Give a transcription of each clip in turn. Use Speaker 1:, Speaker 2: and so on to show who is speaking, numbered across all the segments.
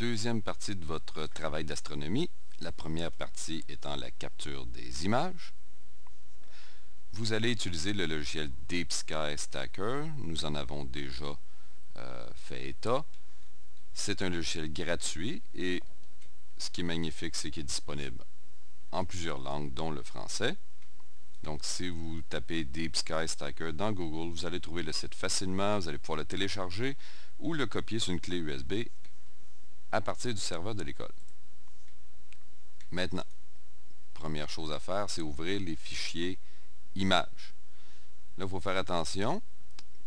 Speaker 1: deuxième partie de votre travail d'astronomie, la première partie étant la capture des images. Vous allez utiliser le logiciel Deep Sky Stacker. Nous en avons déjà fait état. C'est un logiciel gratuit et ce qui est magnifique, c'est qu'il est disponible en plusieurs langues, dont le français. Donc si vous tapez Deep Sky Stacker dans Google, vous allez trouver le site facilement, vous allez pouvoir le télécharger ou le copier sur une clé USB à partir du serveur de l'école. Maintenant, première chose à faire, c'est ouvrir les fichiers images. Là, il faut faire attention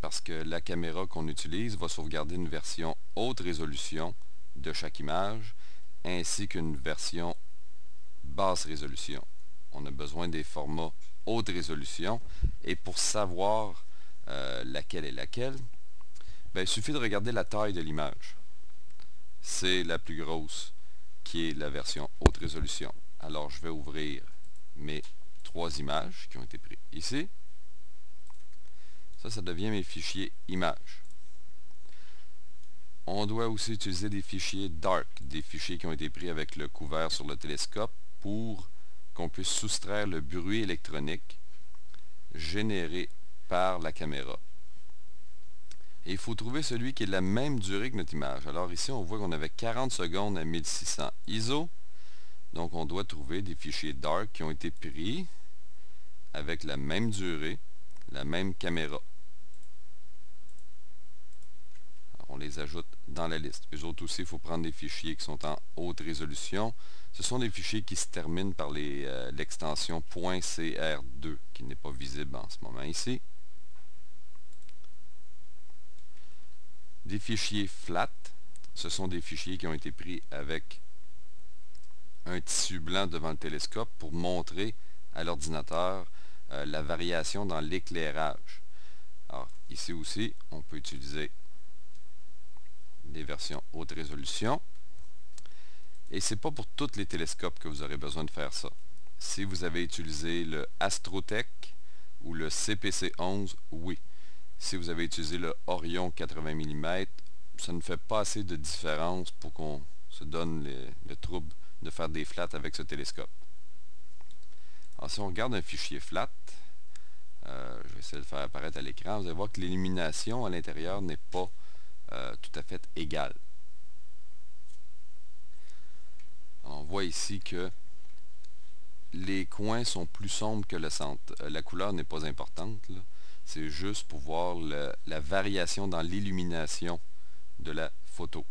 Speaker 1: parce que la caméra qu'on utilise va sauvegarder une version haute résolution de chaque image ainsi qu'une version basse résolution. On a besoin des formats haute résolution et pour savoir laquelle est laquelle, il suffit de regarder la taille de l'image. C'est la plus grosse qui est la version haute résolution. Alors je vais ouvrir mes 3 images qui ont été prises ici. Ça devient mes fichiers images. On doit aussi utiliser des fichiers dark, des fichiers qui ont été pris avec le couvert sur le télescope pour qu'on puisse soustraire le bruit électronique généré par la caméra. Et il faut trouver celui qui est de la même durée que notre image. Alors ici, on voit qu'on avait 40 secondes à 1600 ISO. Donc on doit trouver des fichiers dark qui ont été pris avec la même durée, la même caméra. Alors, on les ajoute dans la liste. Eux autres aussi, il faut prendre des fichiers qui sont en haute résolution. Ce sont des fichiers qui se terminent par l'extension .cr2 qui n'est pas visible en ce moment ici. Des fichiers flat, ce sont des fichiers qui ont été pris avec un tissu blanc devant le télescope pour montrer à l'ordinateur la variation dans l'éclairage. Alors ici aussi, on peut utiliser des versions haute résolution. Et ce n'est pas pour tous les télescopes que vous aurez besoin de faire ça. Si vous avez utilisé le Astrotech ou le CPC-11, oui. Si vous avez utilisé le Orion 80 mm, ça ne fait pas assez de différence pour qu'on se donne le trouble de faire des flats avec ce télescope. Alors si on regarde un fichier flat, je vais essayer de le faire apparaître à l'écran, vous allez voir que l'illumination à l'intérieur n'est pas tout à fait égale. Alors, on voit ici que les coins sont plus sombres que le centre. La couleur n'est pas importante, là. C'est juste pour voir la variation dans l'illumination de la photo.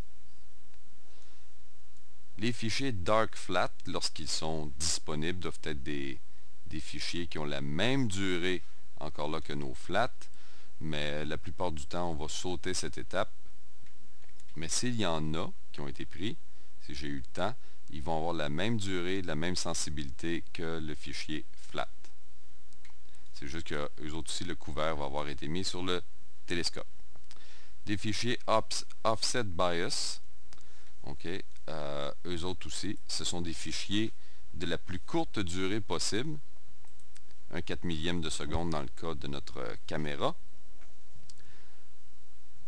Speaker 1: Les fichiers Dark Flat, lorsqu'ils sont disponibles, doivent être des fichiers qui ont la même durée, encore là, que nos flats, mais la plupart du temps, on va sauter cette étape. Mais s'il y en a qui ont été pris, si j'ai eu le temps, ils vont avoir la même durée, la même sensibilité que le fichier flat. C'est juste que eux autres aussi, le couvert va avoir été mis sur le télescope. Des fichiers Offset Bias, eux autres aussi, ce sont des fichiers de la plus courte durée possible, un 4 millième de seconde dans le cas de notre caméra.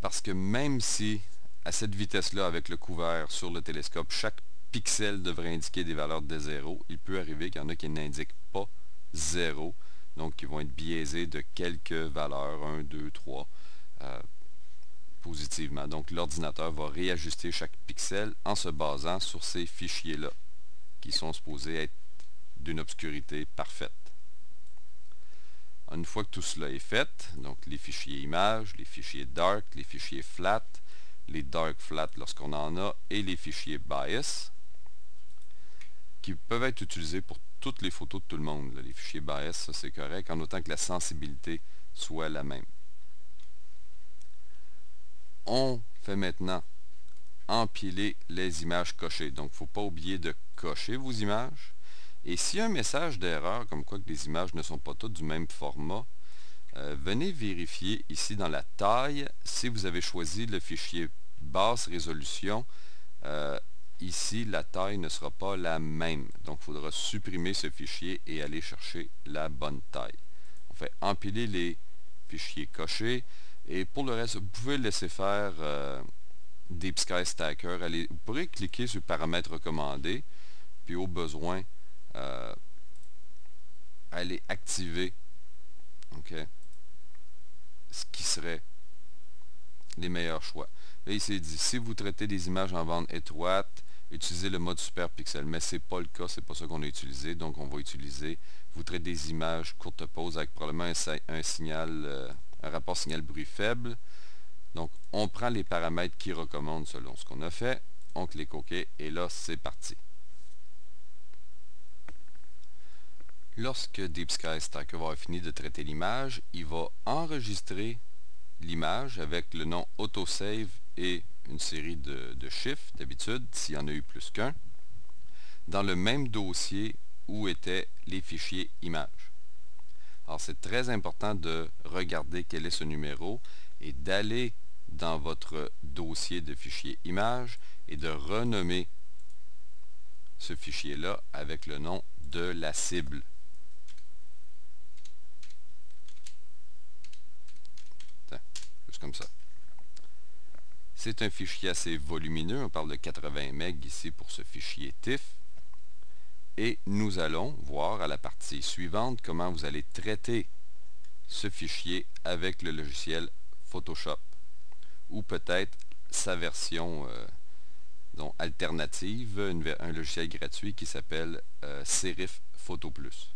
Speaker 1: Parce que même si, à cette vitesse-là, avec le couvert sur le télescope, chaque pixel devrait indiquer des valeurs de 0, il peut arriver qu'il y en a qui n'indiquent pas 0, donc qui vont être biaisés de quelques valeurs, 1, 2, 3, positivement. Donc l'ordinateur va réajuster chaque pixel en se basant sur ces fichiers-là, qui sont supposés être d'une obscurité parfaite. Une fois que tout cela est fait, donc les fichiers images, les fichiers dark, les fichiers flat, les dark flat lorsqu'on en a, et les fichiers bias, qui peuvent être utilisés pour toutes les photos de tout le monde. Là, les fichiers bias, ça c'est correct, en autant que la sensibilité soit la même. On fait maintenant empiler les images cochées. Donc, il ne faut pas oublier de cocher vos images. Et s'il y a un message d'erreur, comme quoi que les images ne sont pas toutes du même format, venez vérifier ici dans la taille, si vous avez choisi le fichier basse résolution, ici la taille ne sera pas la même. Donc il faudra supprimer ce fichier et aller chercher la bonne taille. On fait empiler les fichiers cochés et pour le reste, vous pouvez le laisser faire Deep Sky Stacker, vous pourrez cliquer sur paramètres recommandés, puis au besoin, aller activer ce qui serait les meilleurs choix. Là, il s'est dit, si vous traitez des images en bande étroite, utilisez le mode Super Pixel. Mais ce n'est pas le cas, c'est pas ça qu'on a utilisé. Donc, on va utiliser, vous traitez des images courte pause avec probablement un signal, un rapport signal-bruit faible. Donc, on prend les paramètres qui recommandent selon ce qu'on a fait. On clique OK et là, c'est parti. Lorsque Deep Sky Stacker va avoir fini de traiter l'image, il va enregistrer l'image avec le nom autosave et une série de chiffres d'habitude, s'il y en a eu plus qu'un, dans le même dossier où étaient les fichiers images. Alors c'est très important de regarder quel est ce numéro et d'aller dans votre dossier de fichiers images et de renommer ce fichier-là avec le nom de la cible. Juste comme ça. C'est un fichier assez volumineux, on parle de 80 MB ici pour ce fichier TIFF. Et nous allons voir à la partie suivante comment vous allez traiter ce fichier avec le logiciel Photoshop ou peut-être sa version alternative, un logiciel gratuit qui s'appelle Serif Photo Plus.